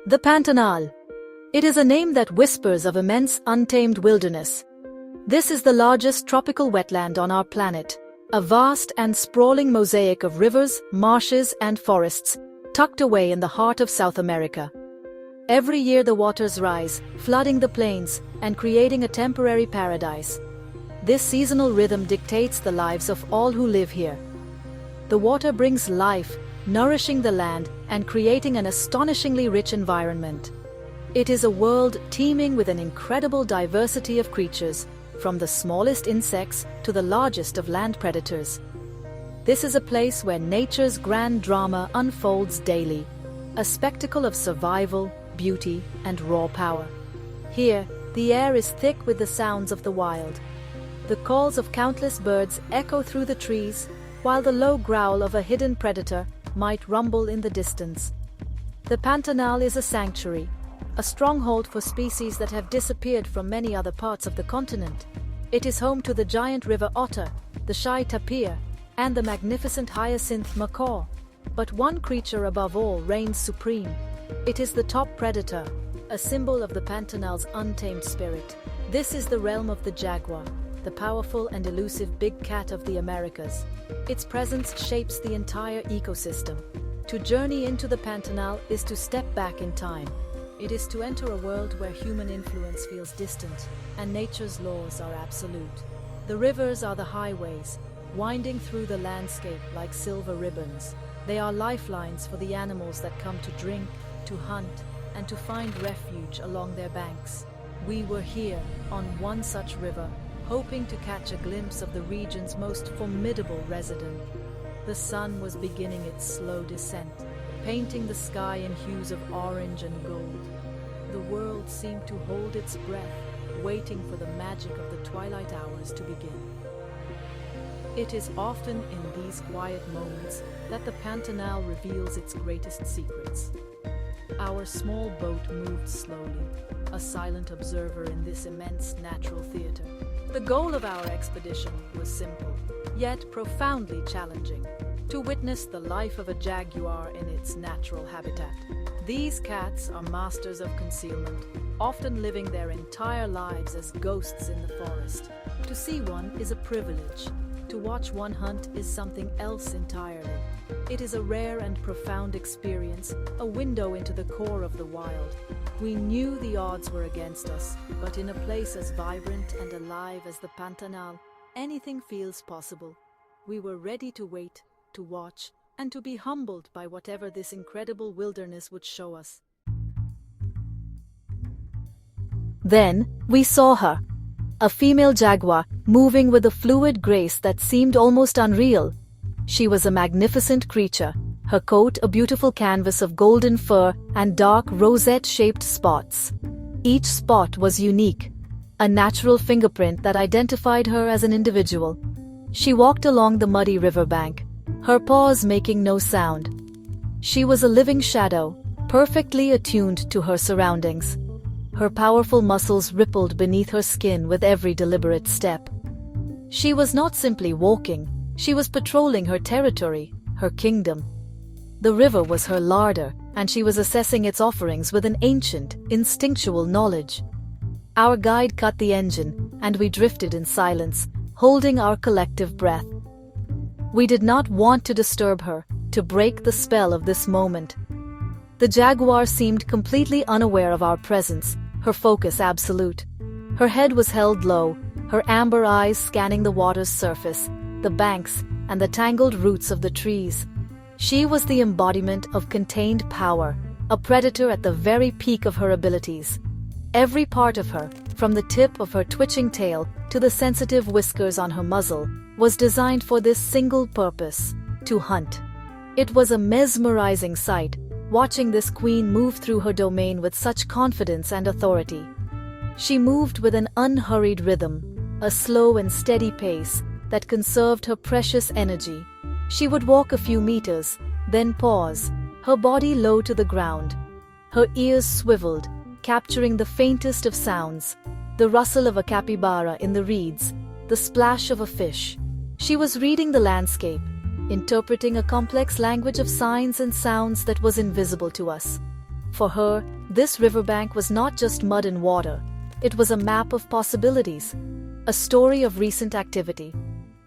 The Pantanal. It is a name that whispers of immense untamed wilderness. This is the largest tropical wetland on our planet, a vast and sprawling mosaic of rivers, marshes, and forests, tucked away in the heart of South America. Every year the waters rise, flooding the plains and creating a temporary paradise. This seasonal rhythm dictates the lives of all who live here. The water brings life, nourishing the land and creating an astonishingly rich environment. It is a world teeming with an incredible diversity of creatures, from the smallest insects to the largest of land predators. This is a place where nature's grand drama unfolds daily, a spectacle of survival, beauty, and raw power. Here, the air is thick with the sounds of the wild. The calls of countless birds echo through the trees, while the low growl of a hidden predator might rumble in the distance. The Pantanal is a sanctuary, a stronghold for species that have disappeared from many other parts of the continent. It is home to the giant river otter, the shy tapir, and the magnificent hyacinth macaw. But one creature above all reigns supreme. It is the top predator, a symbol of the Pantanal's untamed spirit. This is the realm of the jaguar, the powerful and elusive big cat of the Americas. Its presence shapes the entire ecosystem. To journey into the Pantanal is to step back in time. It is to enter a world where human influence feels distant and nature's laws are absolute. The rivers are the highways, winding through the landscape like silver ribbons. They are lifelines for the animals that come to drink, to hunt, and to find refuge along their banks. We were here, on one such river, hoping to catch a glimpse of the region's most formidable resident. The sun was beginning its slow descent, painting the sky in hues of orange and gold. The world seemed to hold its breath, waiting for the magic of the twilight hours to begin. It is often in these quiet moments that the Pantanal reveals its greatest secrets. Our small boat moved slowly, a silent observer in this immense natural theater. The goal of our expedition was simple, yet profoundly challenging: to witness the life of a jaguar in its natural habitat. These cats are masters of concealment, often living their entire lives as ghosts in the forest. To see one is a privilege. To watch one hunt is something else entirely. It is a rare and profound experience, a window into the core of the wild. We knew the odds were against us, but in a place as vibrant and alive as the Pantanal, anything feels possible. We were ready to wait, to watch, and to be humbled by whatever this incredible wilderness would show us. Then, we saw her. A female jaguar, moving with a fluid grace that seemed almost unreal. She was a magnificent creature, her coat a beautiful canvas of golden fur and dark rosette-shaped spots. Each spot was unique, a natural fingerprint that identified her as an individual. She walked along the muddy riverbank, her paws making no sound. She was a living shadow, perfectly attuned to her surroundings. Her powerful muscles rippled beneath her skin with every deliberate step. She was not simply walking, she was patrolling her territory, her kingdom. The river was her larder, and she was assessing its offerings with an ancient, instinctual knowledge. Our guide cut the engine, and we drifted in silence, holding our collective breath. We did not want to disturb her, to break the spell of this moment. The jaguar seemed completely unaware of our presence, her focus absolute. Her head was held low, her amber eyes scanning the water's surface, the banks, and the tangled roots of the trees. She was the embodiment of contained power, a predator at the very peak of her abilities. Every part of her, from the tip of her twitching tail to the sensitive whiskers on her muzzle, was designed for this single purpose: to hunt. It was a mesmerizing sight, watching this queen move through her domain with such confidence and authority. She moved with an unhurried rhythm, a slow and steady pace that conserved her precious energy. She would walk a few meters, then pause, her body low to the ground. Her ears swiveled, capturing the faintest of sounds, the rustle of a capybara in the reeds, the splash of a fish. She was reading the landscape, interpreting a complex language of signs and sounds that was invisible to us. For her, this riverbank was not just mud and water. It was a map of possibilities, a story of recent activity.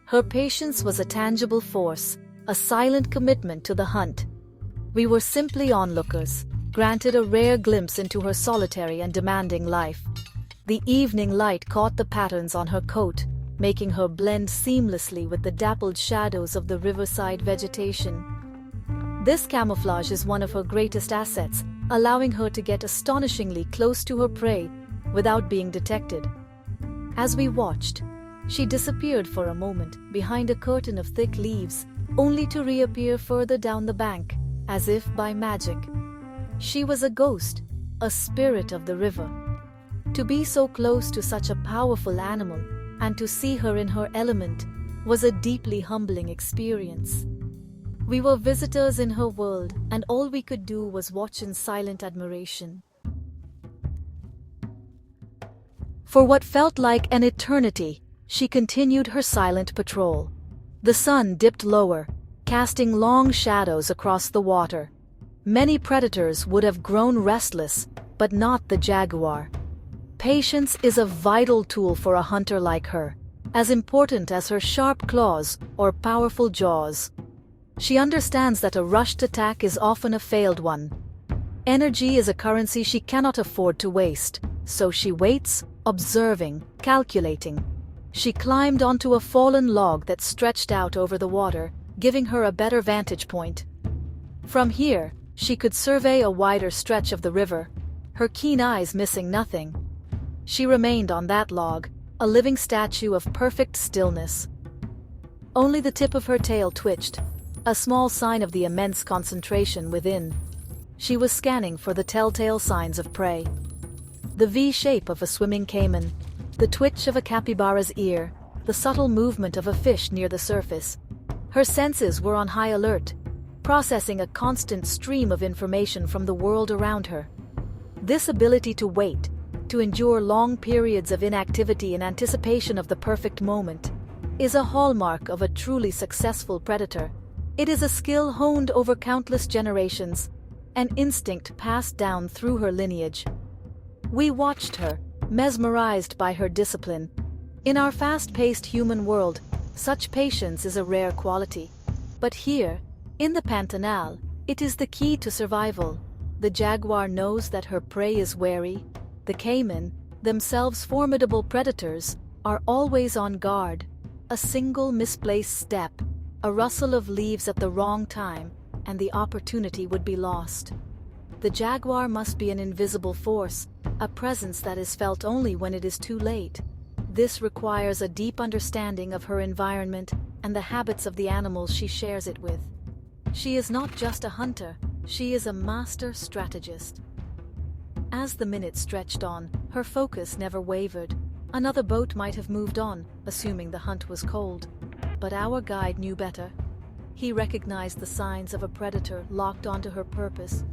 Her patience was a tangible force, a silent commitment to the hunt. We were simply onlookers, granted a rare glimpse into her solitary and demanding life. The evening light caught the patterns on her coat, making her blend seamlessly with the dappled shadows of the riverside vegetation. This camouflage is one of her greatest assets, allowing her to get astonishingly close to her prey without being detected. As we watched, she disappeared for a moment behind a curtain of thick leaves, only to reappear further down the bank, as if by magic. She was a ghost, a spirit of the river. To be so close to such a powerful animal and to see her in her element was a deeply humbling experience. We were visitors in her world, and all we could do was watch in silent admiration. For what felt like an eternity, she continued her silent patrol. The sun dipped lower, casting long shadows across the water. Many predators would have grown restless, but not the jaguar. Patience is a vital tool for a hunter like her, as important as her sharp claws or powerful jaws. She understands that a rushed attack is often a failed one. Energy is a currency she cannot afford to waste, so she waits, observing, calculating. She climbed onto a fallen log that stretched out over the water, giving her a better vantage point. From here, she could survey a wider stretch of the river, her keen eyes missing nothing. She remained on that log, a living statue of perfect stillness. Only the tip of her tail twitched, a small sign of the immense concentration within. She was scanning for the telltale signs of prey. The V-shape of a swimming caiman, the twitch of a capybara's ear, the subtle movement of a fish near the surface. Her senses were on high alert, processing a constant stream of information from the world around her. This ability to wait, to endure long periods of inactivity in anticipation of the perfect moment, is a hallmark of a truly successful predator. It is a skill honed over countless generations, an instinct passed down through her lineage. We watched her, mesmerized by her discipline. In our fast-paced human world, such patience is a rare quality. But here, in the Pantanal, it is the key to survival. The jaguar knows that her prey is wary. The caiman, themselves formidable predators, are always on guard. A single misplaced step, a rustle of leaves at the wrong time, and the opportunity would be lost. The jaguar must be an invisible force, a presence that is felt only when it is too late. This requires a deep understanding of her environment and the habits of the animals she shares it with. She is not just a hunter, she is a master strategist. As the minutes stretched on, her focus never wavered. Another boat might have moved on, assuming the hunt was cold. But our guide knew better. He recognized the signs of a predator locked onto her purpose.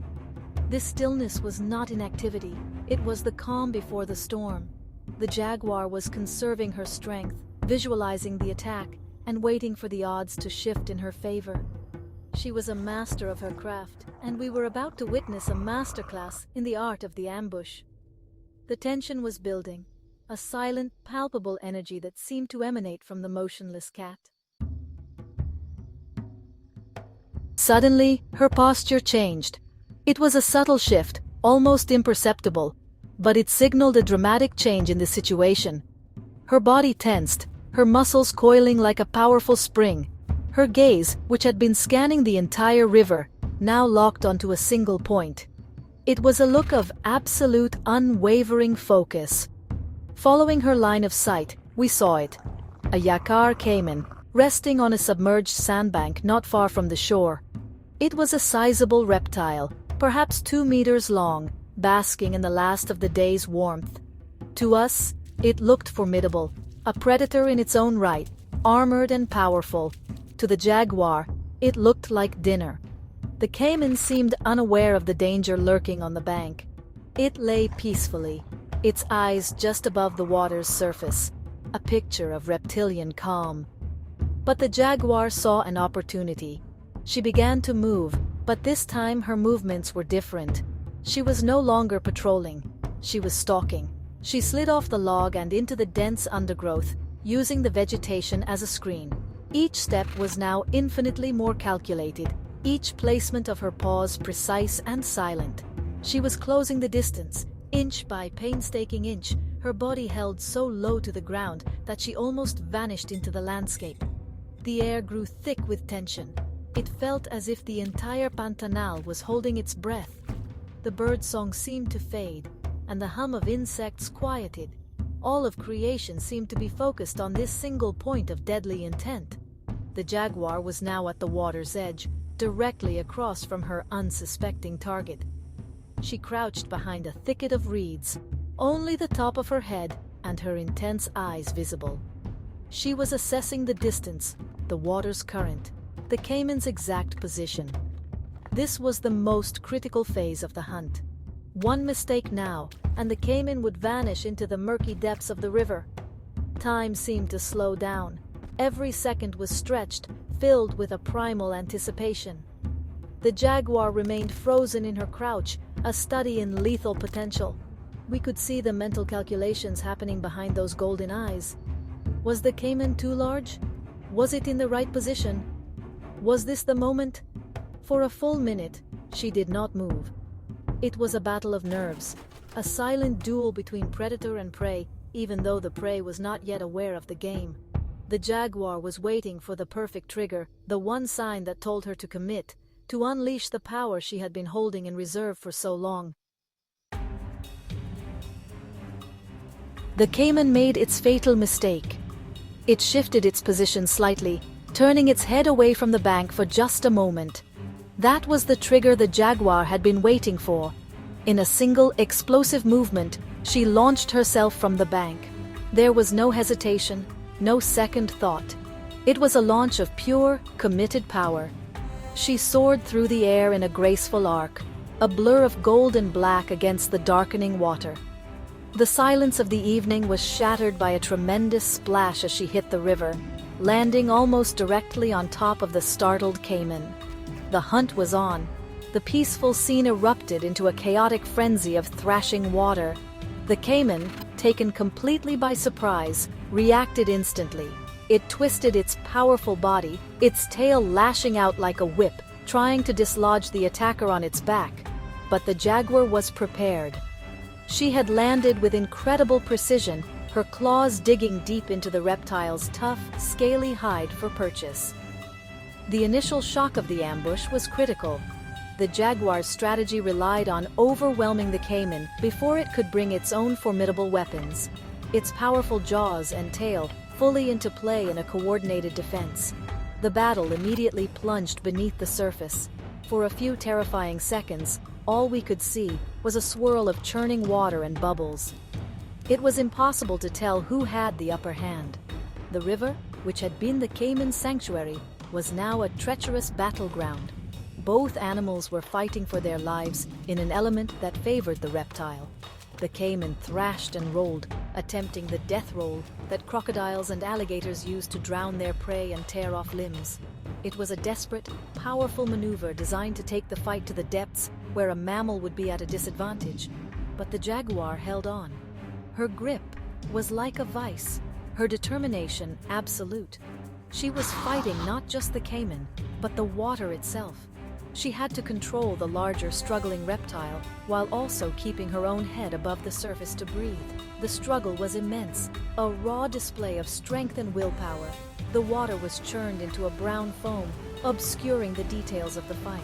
This stillness was not inactivity, it was the calm before the storm. The jaguar was conserving her strength, visualizing the attack, and waiting for the odds to shift in her favor. She was a master of her craft, and we were about to witness a masterclass in the art of the ambush. The tension was building, a silent, palpable energy that seemed to emanate from the motionless cat. Suddenly, her posture changed. It was a subtle shift, almost imperceptible, but it signaled a dramatic change in the situation. Her body tensed, her muscles coiling like a powerful spring. Her gaze, which had been scanning the entire river, now locked onto a single point. It was a look of absolute, unwavering focus. Following her line of sight, we saw it. A Jaguar caiman, resting on a submerged sandbank not far from the shore. It was a sizable reptile, perhaps 2 meters long, basking in the last of the day's warmth. To us, it looked formidable, a predator in its own right, armored and powerful. To the jaguar, it looked like dinner. The caiman seemed unaware of the danger lurking on the bank. It lay peacefully, its eyes just above the water's surface, a picture of reptilian calm. But the jaguar saw an opportunity. She began to move, but this time her movements were different. She was no longer patrolling. She was stalking. She slid off the log and into the dense undergrowth, using the vegetation as a screen. Each step was now infinitely more calculated, each placement of her paws precise and silent. She was closing the distance, inch by painstaking inch, her body held so low to the ground that she almost vanished into the landscape. The air grew thick with tension. It felt as if the entire Pantanal was holding its breath. The birdsong seemed to fade, and the hum of insects quieted. All of creation seemed to be focused on this single point of deadly intent. The jaguar was now at the water's edge, directly across from her unsuspecting target. She crouched behind a thicket of reeds, only the top of her head and her intense eyes visible. She was assessing the distance, the water's current, the caiman's exact position. This was the most critical phase of the hunt. One mistake now, and the caiman would vanish into the murky depths of the river. Time seemed to slow down. Every second was stretched, filled with a primal anticipation. The jaguar remained frozen in her crouch, a study in lethal potential. We could see the mental calculations happening behind those golden eyes. Was the caiman too large? Was it in the right position? Was this the moment? For a full minute, she did not move. It was a battle of nerves, a silent duel between predator and prey, even though the prey was not yet aware of the game. The jaguar was waiting for the perfect trigger, the one sign that told her to commit, to unleash the power she had been holding in reserve for so long. The caiman made its fatal mistake. It shifted its position slightly, turning its head away from the bank for just a moment. That was the trigger the jaguar had been waiting for. In a single explosive movement, she launched herself from the bank. There was no hesitation, no second thought. It was a launch of pure, committed power. She soared through the air in a graceful arc, a blur of gold and black against the darkening water. The silence of the evening was shattered by a tremendous splash as she hit the river, landing almost directly on top of the startled caiman. The hunt was on. The peaceful scene erupted into a chaotic frenzy of thrashing water. The caiman, taken completely by surprise, reacted instantly. It twisted its powerful body, its tail lashing out like a whip, trying to dislodge the attacker on its back. But the jaguar was prepared. She had landed with incredible precision, her claws digging deep into the reptile's tough, scaly hide for purchase. The initial shock of the ambush was critical. The jaguar's strategy relied on overwhelming the caiman before it could bring its own formidable weapons. Its powerful jaws and tail fully into play in a coordinated defense. The battle immediately plunged beneath the surface. For a few terrifying seconds, all we could see was a swirl of churning water and bubbles. It was impossible to tell who had the upper hand. The river, which had been the caiman's sanctuary, was now a treacherous battleground. Both animals were fighting for their lives in an element that favored the reptile. The caiman thrashed and rolled, attempting the death roll that crocodiles and alligators use to drown their prey and tear off limbs. It was a desperate, powerful maneuver designed to take the fight to the depths where a mammal would be at a disadvantage. But the jaguar held on. Her grip was like a vice, her determination absolute. She was fighting not just the caiman, but the water itself. She had to control the larger, struggling reptile while also keeping her own head above the surface to breathe. The struggle was immense, a raw display of strength and willpower. The water was churned into a brown foam, obscuring the details of the fight.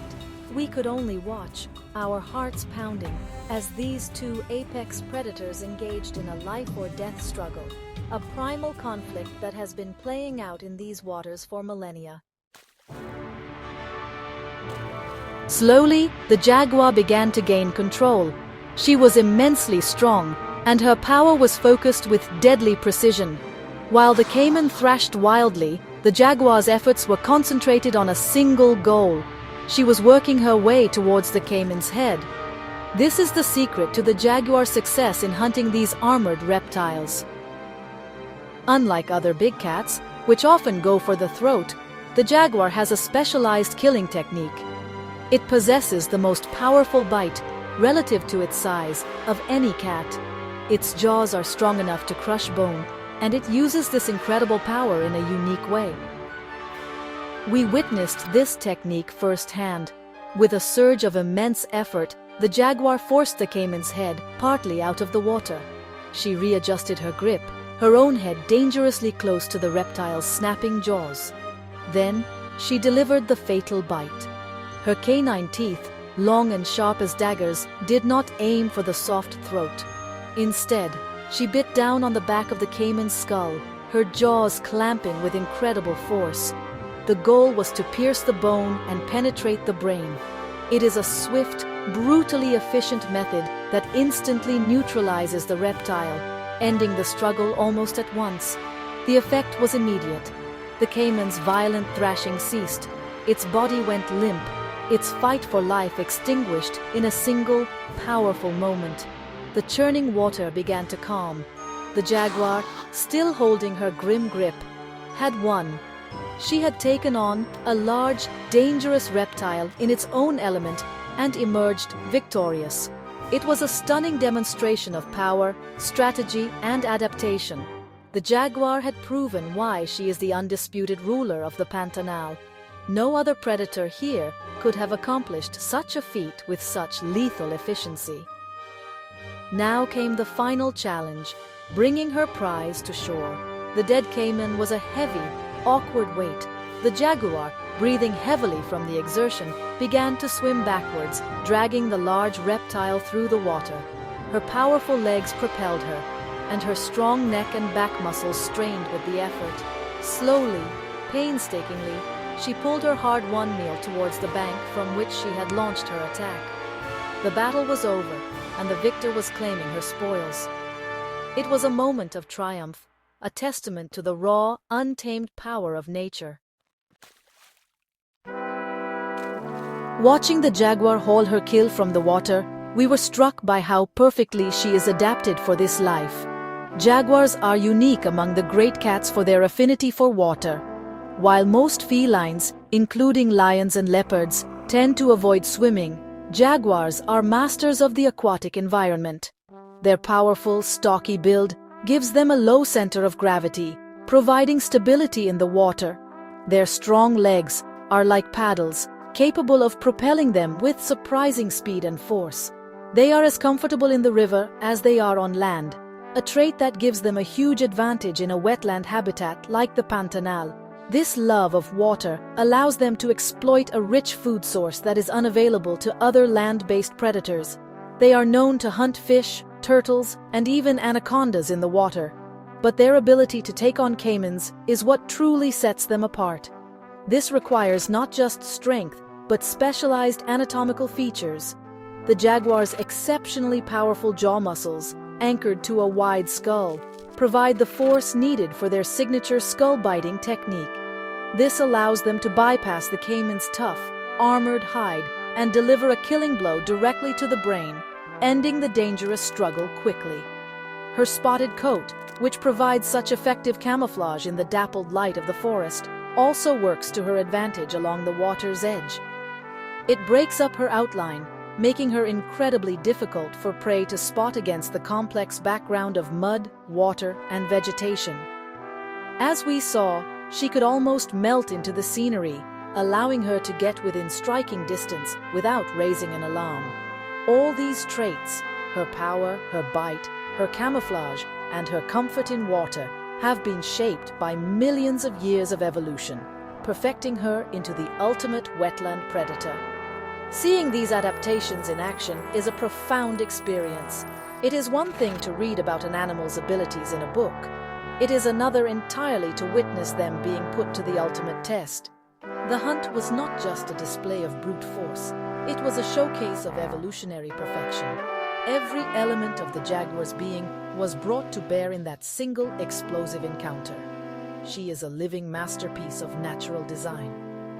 We could only watch, our hearts pounding, as these two apex predators engaged in a life-or-death struggle, a primal conflict that has been playing out in these waters for millennia. Slowly, the jaguar began to gain control. She was immensely strong, and her power was focused with deadly precision. While the caiman thrashed wildly, the jaguar's efforts were concentrated on a single goal. She was working her way towards the caiman's head. This is the secret to the jaguar's success in hunting these armored reptiles. Unlike other big cats, which often go for the throat, the jaguar has a specialized killing technique. It possesses the most powerful bite, relative to its size, of any cat. Its jaws are strong enough to crush bone, and it uses this incredible power in a unique way. We witnessed this technique firsthand. With a surge of immense effort, the jaguar forced the caiman's head partly out of the water. She readjusted her grip, her own head dangerously close to the reptile's snapping jaws. Then, she delivered the fatal bite. Her canine teeth, long and sharp as daggers, did not aim for the soft throat. Instead, she bit down on the back of the caiman's skull, her jaws clamping with incredible force. The goal was to pierce the bone and penetrate the brain. It is a swift, brutally efficient method that instantly neutralizes the reptile, ending the struggle almost at once. The effect was immediate. The caiman's violent thrashing ceased. Its body went limp, its fight for life extinguished in a single, powerful moment. The churning water began to calm. The jaguar, still holding her grim grip, had won. She had taken on a large, dangerous reptile in its own element and emerged victorious. It was a stunning demonstration of power, strategy, and adaptation. The jaguar had proven why she is the undisputed ruler of the Pantanal. No other predator here could have accomplished such a feat with such lethal efficiency. Now came the final challenge, bringing her prize to shore. The dead caiman was a heavy, awkward weight. The jaguar, breathing heavily from the exertion, began to swim backwards, dragging the large reptile through the water. Her powerful legs propelled her, and her strong neck and back muscles strained with the effort. Slowly, painstakingly, she pulled her hard-won meal towards the bank from which she had launched her attack. The battle was over, and the victor was claiming her spoils. It was a moment of triumph, a testament to the raw, untamed power of nature. Watching the jaguar haul her kill from the water, we were struck by how perfectly she is adapted for this life. Jaguars are unique among the great cats for their affinity for water. While most felines, including lions and leopards, tend to avoid swimming, jaguars are masters of the aquatic environment. Their powerful, stocky build gives them a low center of gravity, providing stability in the water. Their strong legs are like paddles, capable of propelling them with surprising speed and force. They are as comfortable in the river as they are on land, a trait that gives them a huge advantage in a wetland habitat like the Pantanal. This love of water allows them to exploit a rich food source that is unavailable to other land-based predators. They are known to hunt fish, turtles, and even anacondas in the water. But their ability to take on caimans is what truly sets them apart. This requires not just strength, but specialized anatomical features. The jaguar's exceptionally powerful jaw muscles, anchored to a wide skull, provide the force needed for their signature skull-biting technique. This allows them to bypass the caiman's tough, armored hide and deliver a killing blow directly to the brain, ending the dangerous struggle quickly. Her spotted coat, which provides such effective camouflage in the dappled light of the forest, also works to her advantage along the water's edge. It breaks up her outline, making her incredibly difficult for prey to spot against the complex background of mud, water, and vegetation. As we saw, she could almost melt into the scenery, allowing her to get within striking distance without raising an alarm. All these traits, her power, her bite, her camouflage, and her comfort in water, have been shaped by millions of years of evolution, perfecting her into the ultimate wetland predator. Seeing these adaptations in action is a profound experience. It is one thing to read about an animal's abilities in a book. It is another entirely to witness them being put to the ultimate test. The hunt was not just a display of brute force. It was a showcase of evolutionary perfection. Every element of the jaguar's being was brought to bear in that single explosive encounter. She is a living masterpiece of natural design,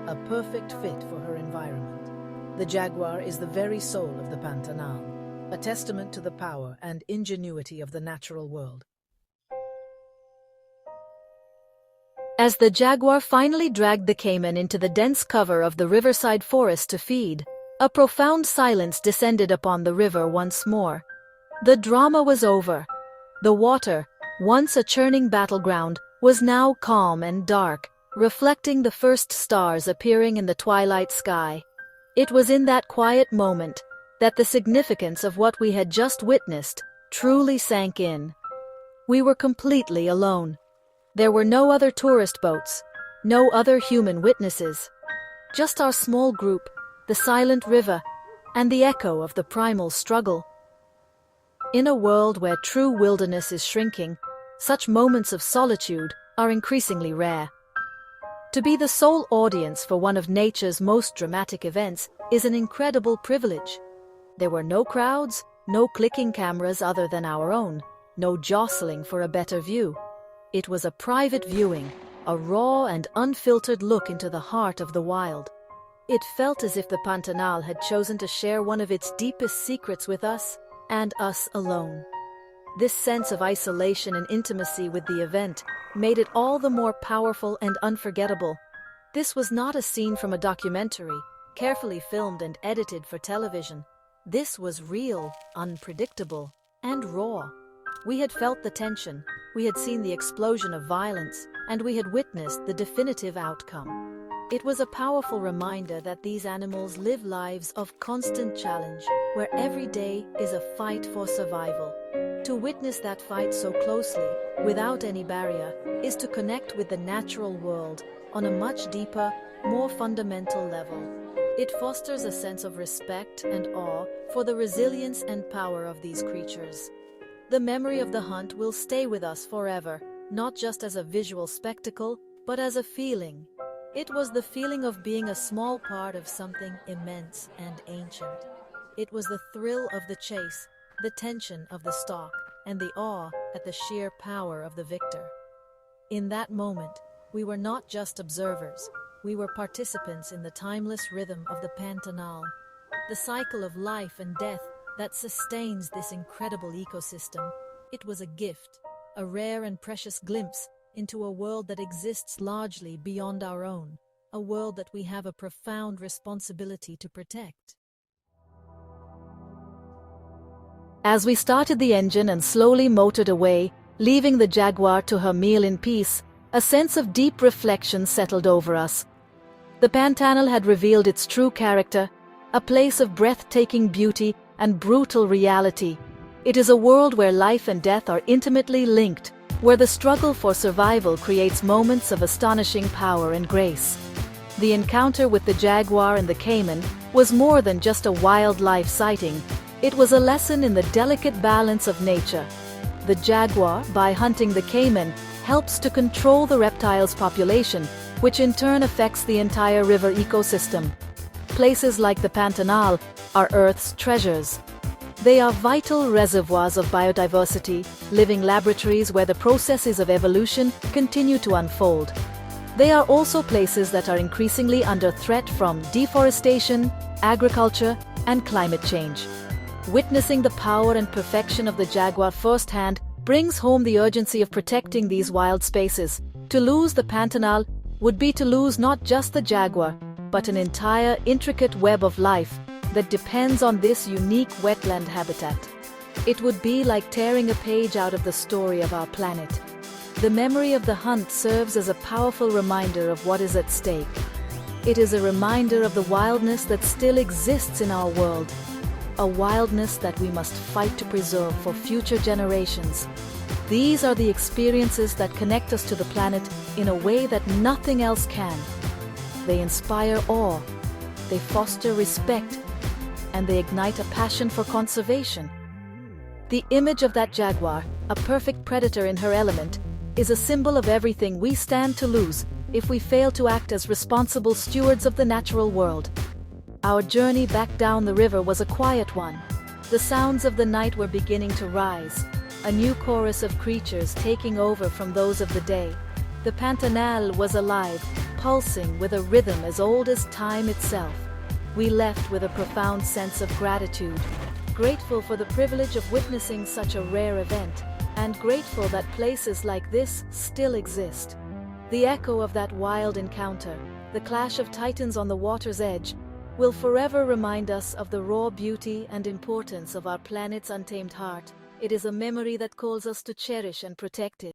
a perfect fit for her environment. The jaguar is the very soul of the Pantanal, a testament to the power and ingenuity of the natural world. As the jaguar finally dragged the caiman into the dense cover of the riverside forest to feed, A profound silence descended upon the river once more. The drama was over. The water, once a churning battleground, was now calm and dark, reflecting the first stars appearing in the twilight sky. It was in that quiet moment that the significance of what we had just witnessed truly sank in. We were completely alone. There were no other tourist boats, no other human witnesses. Just our small group, the silent river, and the echo of the primal struggle. In a world where true wilderness is shrinking, such moments of solitude are increasingly rare. To be the sole audience for one of nature's most dramatic events is an incredible privilege. There were no crowds, no clicking cameras other than our own, no jostling for a better view. It was a private viewing, a raw and unfiltered look into the heart of the wild. It felt as if the Pantanal had chosen to share one of its deepest secrets with us, and us alone. This sense of isolation and intimacy with the event made it all the more powerful and unforgettable. This was not a scene from a documentary, carefully filmed and edited for television. This was real, unpredictable, and raw. We had felt the tension, we had seen the explosion of violence, and we had witnessed the definitive outcome. It was a powerful reminder that these animals live lives of constant challenge, where every day is a fight for survival. To witness that fight so closely, without any barrier, is to connect with the natural world on a much deeper, more fundamental level. It fosters a sense of respect and awe for the resilience and power of these creatures. The memory of the hunt will stay with us forever, not just as a visual spectacle, but as a feeling. It was the feeling of being a small part of something immense and ancient. It was the thrill of the chase, the tension of the stalk, and the awe at the sheer power of the victor. In that moment, we were not just observers, we were participants in the timeless rhythm of the Pantanal, the cycle of life and death that sustains this incredible ecosystem. It was a gift, a rare and precious glimpse into a world that exists largely beyond our own, a world that we have a profound responsibility to protect. As we started the engine and slowly motored away, leaving the Jaguar to her meal in peace, a sense of deep reflection settled over us. The Pantanal had revealed its true character, a place of breathtaking beauty and brutal reality. It is a world where life and death are intimately linked, where the struggle for survival creates moments of astonishing power and grace. The encounter with the Jaguar and the Caiman was more than just a wildlife sighting. It was a lesson in the delicate balance of nature. The Jaguar, by hunting the Caiman, helps to control the reptile's population, which in turn affects the entire river ecosystem. Places like the Pantanal are Earth's treasures. They are vital reservoirs of biodiversity, living laboratories where the processes of evolution continue to unfold. They are also places that are increasingly under threat from deforestation, agriculture, and climate change. Witnessing the power and perfection of the Jaguar firsthand brings home the urgency of protecting these wild spaces. To lose the Pantanal would be to lose not just the Jaguar, but an entire intricate web of life that depends on this unique wetland habitat. It would be like tearing a page out of the story of our planet. The memory of the hunt serves as a powerful reminder of what is at stake. It is a reminder of the wildness that still exists in our world, a wildness that we must fight to preserve for future generations. These are the experiences that connect us to the planet in a way that nothing else can. They inspire awe, they foster respect, and they ignite a passion for conservation. The image of that Jaguar, a perfect predator in her element, is a symbol of everything we stand to lose if we fail to act as responsible stewards of the natural world. Our journey back down the river was a quiet one. The sounds of the night were beginning to rise, a new chorus of creatures taking over from those of the day. The Pantanal was alive, pulsing with a rhythm as old as time itself. We left with a profound sense of gratitude, grateful for the privilege of witnessing such a rare event, and grateful that places like this still exist. The echo of that wild encounter, the clash of titans on the water's edge, will forever remind us of the raw beauty and importance of our planet's untamed heart. It is a memory that calls us to cherish and protect it.